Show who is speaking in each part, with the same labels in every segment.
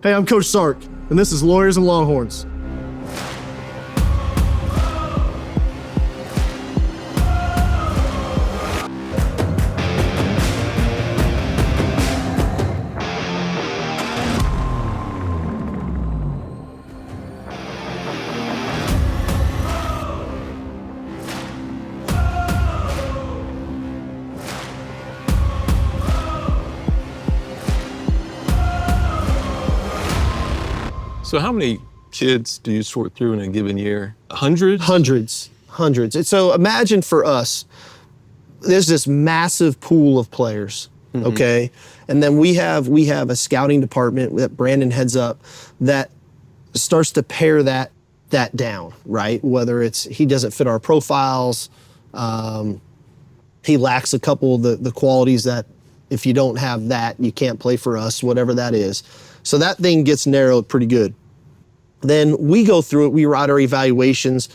Speaker 1: Hey, I'm Coach Sark, and this is Lawyers and Longhorns.
Speaker 2: So how many kids do you sort through in a given year? Hundreds?
Speaker 1: Hundreds. And so imagine for us, there's this massive pool of players, okay? And then we have a scouting department that Brandon heads up that starts to pare that down, right? Whether it's he doesn't fit our profiles, he lacks a couple of the qualities that if you don't have that, you can't play for us, whatever that is. So that thing gets narrowed pretty good. Then we go through it, we write our evaluations,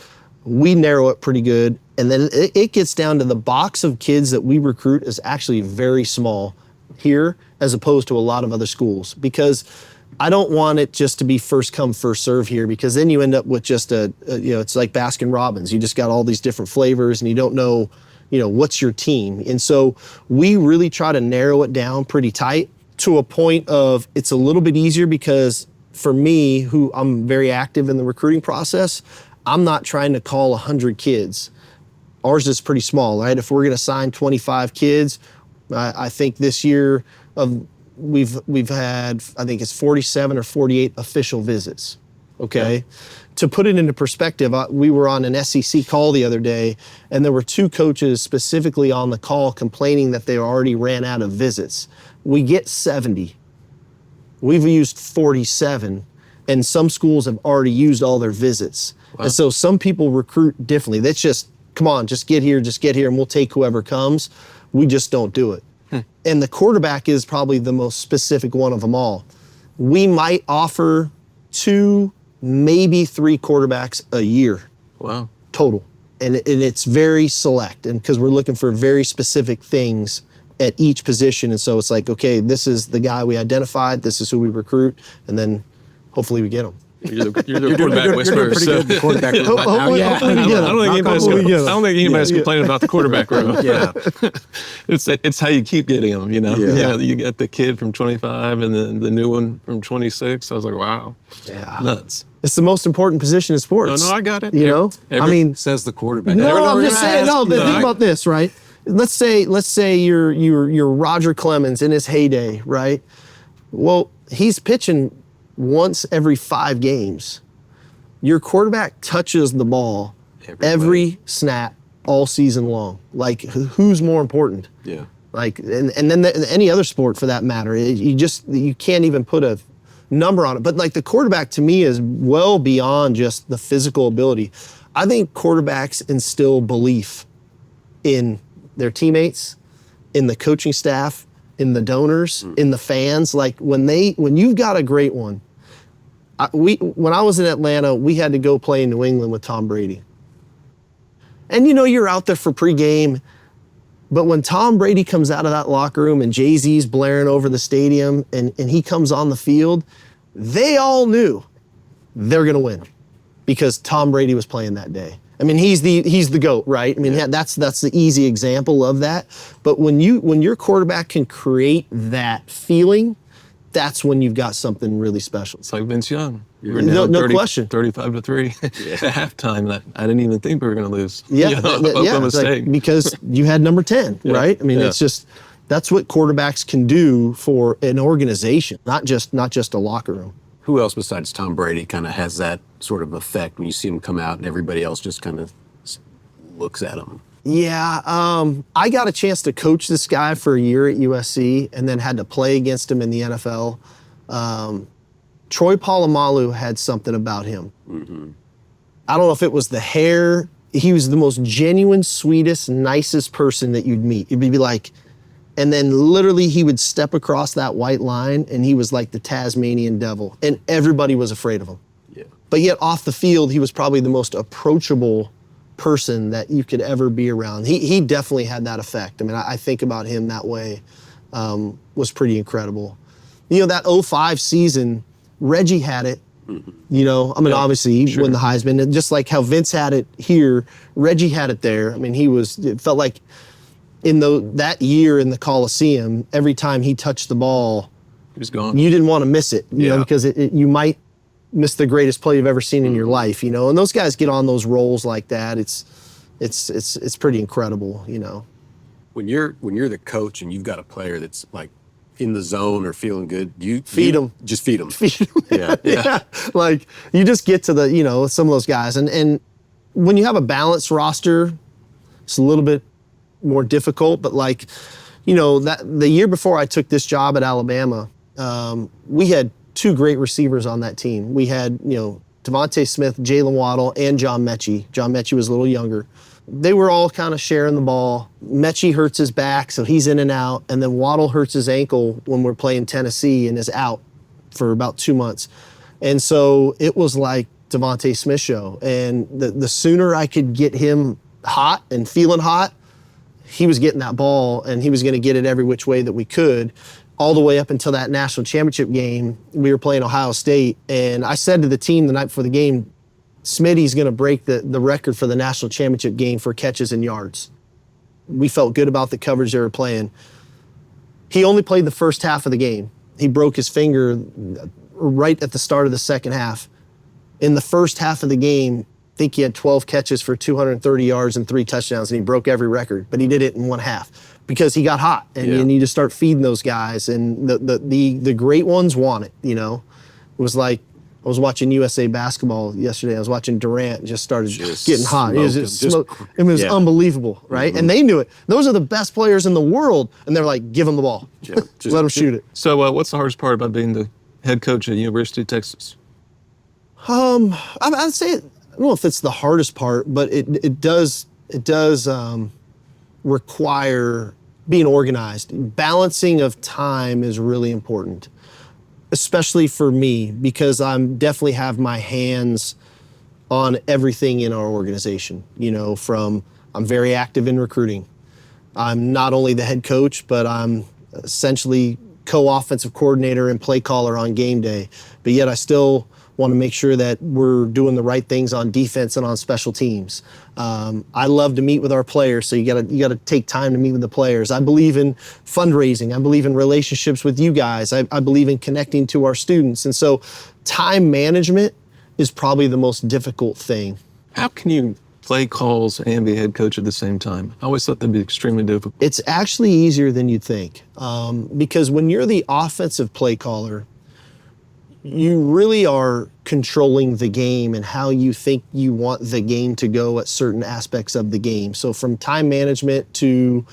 Speaker 1: we narrow it pretty good, and then it gets down to the box of kids that we recruit is actually very small here as opposed to a lot of other schools, because I don't want it just to be first come, first serve here, because then you end up with just it's like Baskin Robbins. You just got all these different flavors and you don't know, what's your team. And so we really try to narrow it down pretty tight to a point of it's a little bit easier because for me, who I'm very active in the recruiting process, I'm not trying to call 100 kids. Ours is pretty small, right? If we're going to sign 25 kids, I think this year we've had, I think it's 47 or 48 official visits, okay? Yeah. To put it into perspective, we were on an SEC call the other day, and there were two coaches specifically on the call complaining that they already ran out of visits. We get 70. We've used 47, and some schools have already used all their visits. Wow. And so some people recruit differently. That's just, come on, just get here, and we'll take whoever comes. We just don't do it. And the quarterback is probably the most specific one of them all. We might offer 2, maybe 3 quarterbacks a year.
Speaker 2: Wow.
Speaker 1: Total. And it's very select, and because we're looking for very specific things at each position. And so it's like, okay, this is the guy we identified, this is who we recruit, and then hopefully we get him.
Speaker 2: You're the quarterback whisperer.
Speaker 1: You're doing pretty good quarterback.
Speaker 2: Hopefully we get him. I don't think anybody's complaining about the quarterback room.
Speaker 1: Yeah.
Speaker 2: It's how you keep getting them,
Speaker 1: Yeah.
Speaker 2: You get the kid from 25 and then the new one from 26. I was like, wow.
Speaker 1: Yeah.
Speaker 2: Nuts.
Speaker 1: It's the most important position in sports.
Speaker 2: No, I got it.
Speaker 3: Says the quarterback.
Speaker 1: No, I'm just saying, think about this, right? Let's say you're Roger Clemens in his heyday, right? Well, he's pitching once every 5 games. Your quarterback touches the ball every snap all season long. Like, who's more important?
Speaker 2: Yeah.
Speaker 1: Like, and then any other sport for that matter, you can't even put a number on it. But like the quarterback to me is well beyond just the physical ability. I think quarterbacks instill belief in their teammates, in the coaching staff, in the donors, in the fans. Like when you've got a great one, when I was in Atlanta, we had to go play in New England with Tom Brady. And you're out there for pregame, but when Tom Brady comes out of that locker room and Jay-Z's blaring over the stadium and he comes on the field, they all knew they're gonna win because Tom Brady was playing that day. I mean, he's the GOAT, right? I mean, that's the easy example of that. But when your quarterback can create that feeling, that's when you've got something really special.
Speaker 2: It's like Vince Young.
Speaker 1: No question.
Speaker 2: 35-3 at halftime. I didn't even think we were going to lose.
Speaker 1: Yeah,
Speaker 2: a mistake.
Speaker 1: Like, because you had number 10, right? I mean, it's just that's what quarterbacks can do for an organization, not just a locker room.
Speaker 3: Who else besides Tom Brady kind of has that sort of effect when you see him come out and everybody else just kind of looks at him?
Speaker 1: Yeah, I got a chance to coach this guy for a year at USC and then had to play against him in the NFL. Troy Polamalu had something about him. Mm-hmm. I don't know if it was the hair. He was the most genuine, sweetest, nicest person that you'd meet. It'd be like, and then literally he would step across that white line and he was like the Tasmanian devil and everybody was afraid of him.
Speaker 3: Yeah.
Speaker 1: But yet off the field, he was probably the most approachable person that you could ever be around. He definitely had that effect. I mean, I think about him that way, was pretty incredible. That 05 season, Reggie had it. You know, I mean, obviously he won the Heisman, and just like how Vince had it here, Reggie had it there. I mean, it felt like in that year in the Coliseum, every time he touched the ball,
Speaker 2: He was gone.
Speaker 1: you didn't want to miss it, you know, because you might miss the greatest play you've ever seen in your life, you know. And those guys get on those rolls like that. It's pretty incredible, you know.
Speaker 3: When you're the coach and you've got a player that's like in the zone or feeling good, you
Speaker 1: Feed 'em.
Speaker 3: Just feed them.
Speaker 1: Yeah. Yeah. Like you just get to you know, some of those guys. And when you have a balanced roster, it's a little bit more difficult. But like, you know, the year before I took this job at Alabama, we had 2 great receivers on that team. We had, you know, Devontae Smith, Jalen Waddle, and John Mechie. John Mechie was a little younger. They were all kind of sharing the ball. Mechie hurts his back, so he's in and out. And then Waddle hurts his ankle when we're playing Tennessee and is out for about 2 months. And so it was like Devontae Smith show. And the sooner I could get him hot and feeling hot, he was getting that ball, and he was going to get it every which way that we could, all the way up until that national championship game. We were playing Ohio State, and I said to the team the night before the game, Smitty's going to break the record for the national championship game for catches and yards. We felt good about the coverage they were playing. He only played the first half of the game. He broke his finger right at the start of the second half. In the first half of the game, I think he had 12 catches for 230 yards and 3 touchdowns, and he broke every record, but he did it in one half because he got hot, and you need to start feeding those guys. And the great ones want it, you know. It was like, I was watching USA basketball yesterday. I was watching Durant just started getting hot. It was unbelievable, right? And they knew it. Those are the best players in the world, and they're like, give them the ball. Let them shoot it.
Speaker 2: So what's the hardest part about being the head coach at University of Texas?
Speaker 1: I'd say, I don't know if it's the hardest part, but it does require being organized. Balancing of time is really important, especially for me, because I'm definitely have my hands on everything in our organization. You know, I'm very active in recruiting. I'm not only the head coach, but I'm essentially co-offensive coordinator and play caller on game day. But yet I still want to make sure that we're doing the right things on defense and on special teams. I love to meet with our players, so you gotta take time to meet with the players. I believe in fundraising. I believe in relationships with you guys. I believe in connecting to our students. And so time management is probably the most difficult thing.
Speaker 2: How can you play calls and be a head coach at the same time? I always thought that'd be extremely difficult.
Speaker 1: It's actually easier than you'd think, because when you're the offensive play caller, you really are controlling the game and how you think you want the game to go at certain aspects of the game. So from time management to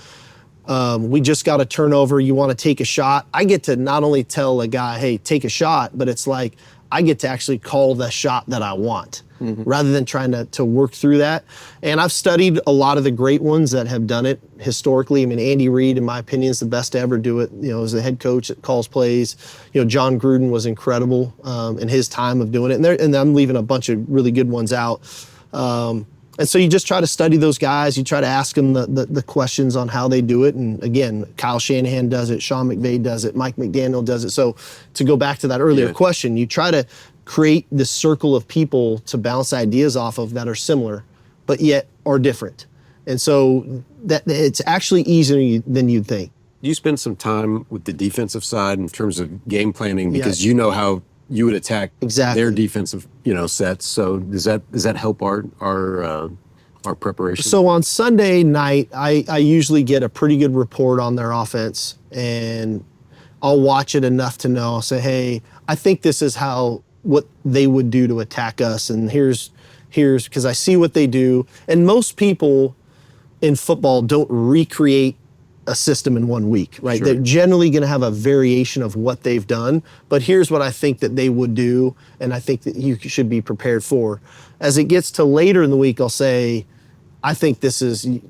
Speaker 1: we just got a turnover, you want to take a shot. I get to not only tell a guy, hey, take a shot, but it's like I get to actually call the shot that I want, rather than trying to work through that. And I've studied a lot of the great ones that have done it historically. I mean, Andy Reid, in my opinion, is the best to ever do it. You know, as a head coach that calls plays. You know, John Gruden was incredible in his time of doing it. And I'm leaving a bunch of really good ones out. And so you just try to study those guys. You try to ask them the questions on how they do it. And again, Kyle Shanahan does it, Sean McVay does it, Mike McDaniel does it. So to go back to that earlier question, you try to create this circle of people to bounce ideas off of that are similar, but yet are different. And so that it's actually easier than you'd think.
Speaker 3: You spend some time with the defensive side in terms of game planning because you know how you would attack their defensive, sets. So does that help our preparation? So
Speaker 1: on Sunday night, I usually get a pretty good report on their offense, and I'll watch it enough to know. I'll say, hey, I think this is what they would do to attack us, and here's because I see what they do. And most people in football don't recreate a system in 1 week, right? Sure. They're generally going to have a variation of what they've done, but here's what I think that they would do, and I think that you should be prepared for. As it gets to later in the week, I'll say, I think this is going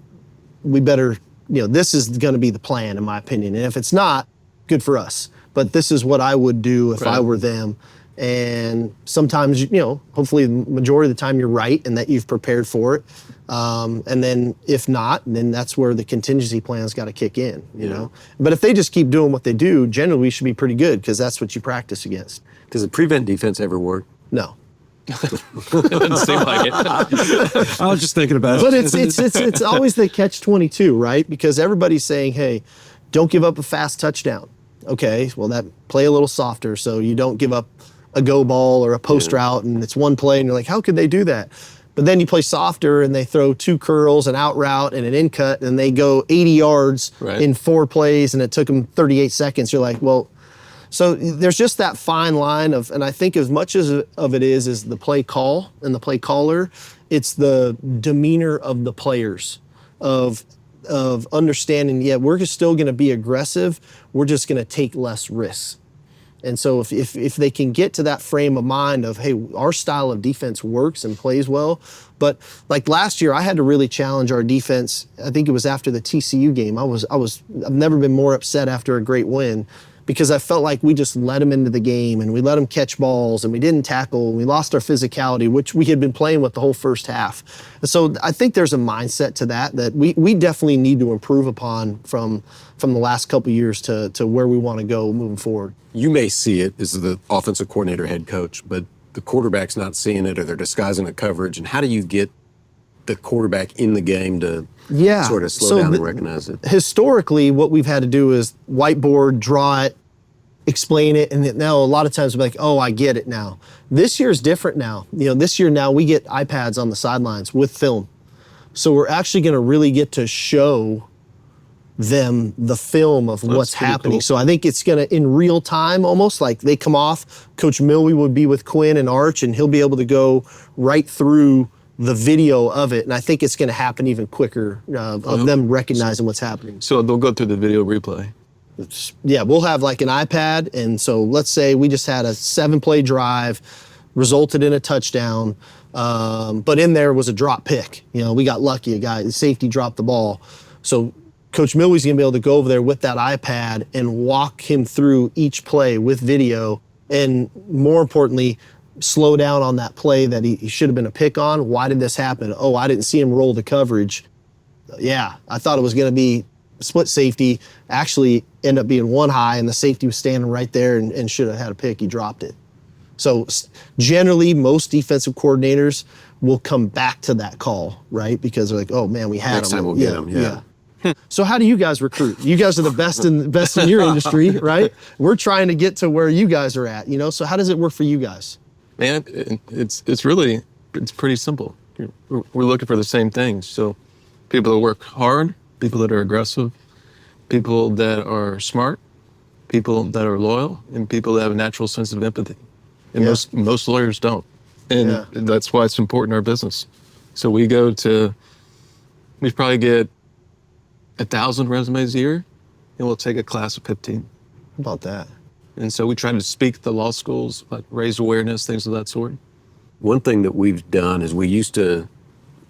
Speaker 1: to be the plan, in my opinion. And if it's not, good for us. But this is what I would do if I were them. And sometimes, hopefully the majority of the time you're right and that you've prepared for it. And then if not, then that's where the contingency plan's got to kick in, you know. But if they just keep doing what they do, generally we should be pretty good because that's what you practice against.
Speaker 3: Does the prevent defense ever work?
Speaker 1: No.
Speaker 2: It doesn't seem like it.
Speaker 3: I was just thinking about it.
Speaker 1: But it's always the catch-22, right? Because everybody's saying, hey, don't give up a fast touchdown. Okay, well, that play a little softer so you don't give up a go ball or a post route and it's one play and you're like, how could they do that? But then you play softer and they throw 2 curls, an out route and an in cut and they go 80 yards in 4 plays and it took them 38 seconds. You're like, well, so there's just that fine line of, and I think as much as of it is the play call and the play caller, it's the demeanor of the players of understanding, we're still going to be aggressive. We're just going to take less risks. And so if they can get to that frame of mind of, hey, our style of defense works and plays well, but like last year, I had to really challenge our defense. I think it was after the TCU game. I've never been more upset after a great win because I felt like we just let them into the game and we let them catch balls and we didn't tackle and we lost our physicality, which we had been playing with the whole first half. And so I think there's a mindset to that we definitely need to improve upon from the last couple of years to where we want to go moving forward.
Speaker 3: You may see it as the offensive coordinator, head coach, but the quarterback's not seeing it or they're disguising the coverage. And how do you get the quarterback in the game to sort of slow down and recognize it?
Speaker 1: Historically, what we've had to do is whiteboard, draw it, explain it, and now a lot of times we're like, oh, I get it now. This year's different now. This year now we get iPads on the sidelines with film. So we're actually going to really get to show them the film of what's happening. Cool. So I think it's going to, in real time almost, like they come off, Coach Milwee would be with Quinn and Arch, and he'll be able to go right through the video of it. And I think it's going to happen even quicker of them recognizing what's happening.
Speaker 2: So they'll go through the video replay.
Speaker 1: We'll have like an iPad. And so let's say we just had a 7-play drive, resulted in a touchdown. But in there was a drop pick. We got lucky. The safety dropped the ball. So Coach Milwee's going to be able to go over there with that iPad and walk him through each play with video. And more importantly, slow down on that play that he should have been a pick on. Why did this happen? Oh, I didn't see him roll the coverage. Yeah, I thought it was going to be split safety. Actually ended up being 1 high and the safety was standing right there and should have had a pick. He dropped it. So generally, most defensive coordinators will come back to that call, right? Because they're like, oh man, we had him.
Speaker 3: Next time we'll get him, yeah.
Speaker 1: So how do you guys recruit? You guys are the best in your industry, right? We're trying to get to where you guys are at, So how does it work for you guys?
Speaker 2: Man, it's pretty simple. We're looking for the same things. So people that work hard, people that are aggressive, people that are smart, people that are loyal, and people that have a natural sense of empathy. And most lawyers don't. And that's why it's important in our business. So we probably get 1,000 resumes a year, and we'll take a class of 15.
Speaker 1: How about that?
Speaker 2: And so we try to speak to the law schools, like raise awareness, things of that sort.
Speaker 3: One thing that we've done is we used to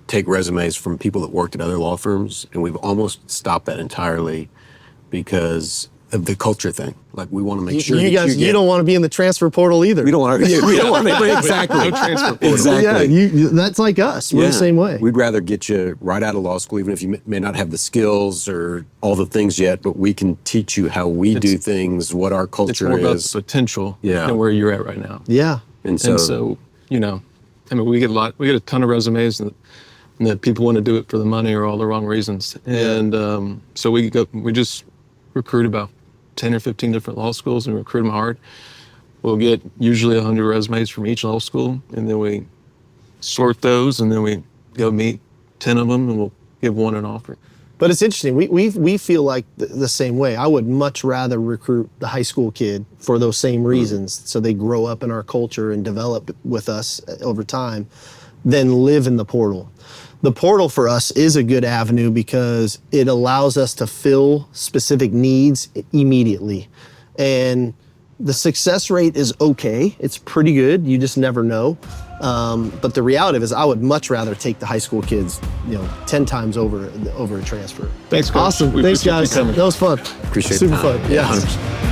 Speaker 3: take resumes from people that worked at other law firms, and we've almost stopped that entirely because of the culture thing. Like we want to make sure
Speaker 1: you don't want to be in the transfer portal either.
Speaker 3: We don't want to. Exactly.
Speaker 2: No transfer portal.
Speaker 3: Exactly.
Speaker 1: Yeah, that's like us. We're the same way.
Speaker 3: We'd rather get you right out of law school, even if you may not have the skills or all the things yet, but we can teach you how we do things, what our culture
Speaker 2: it's more
Speaker 3: is.
Speaker 2: about the potential than where you're at right now.
Speaker 1: Yeah.
Speaker 2: And so we get a ton of resumes and that people want to do it for the money or all the wrong reasons. And so we just recruit about 10 or 15 different law schools and recruit them hard. We'll get usually 100 resumes from each law school, and then we sort those, and then we go meet 10 of them, and we'll give one an offer.
Speaker 1: But it's interesting. We feel like the same way. I would much rather recruit the high school kid for those same reasons, so they grow up in our culture and develop with us over time, than live in the portal. The portal for us is a good avenue because it allows us to fill specific needs immediately. And the success rate is okay. It's pretty good. You just never know. But the reality is I would much rather take the high school kids, 10 times over a transfer.
Speaker 2: Thanks, Coach.
Speaker 1: Awesome. Thanks, guys. That was fun.
Speaker 3: Appreciate it.
Speaker 1: Super fun. Yeah.
Speaker 3: 100%.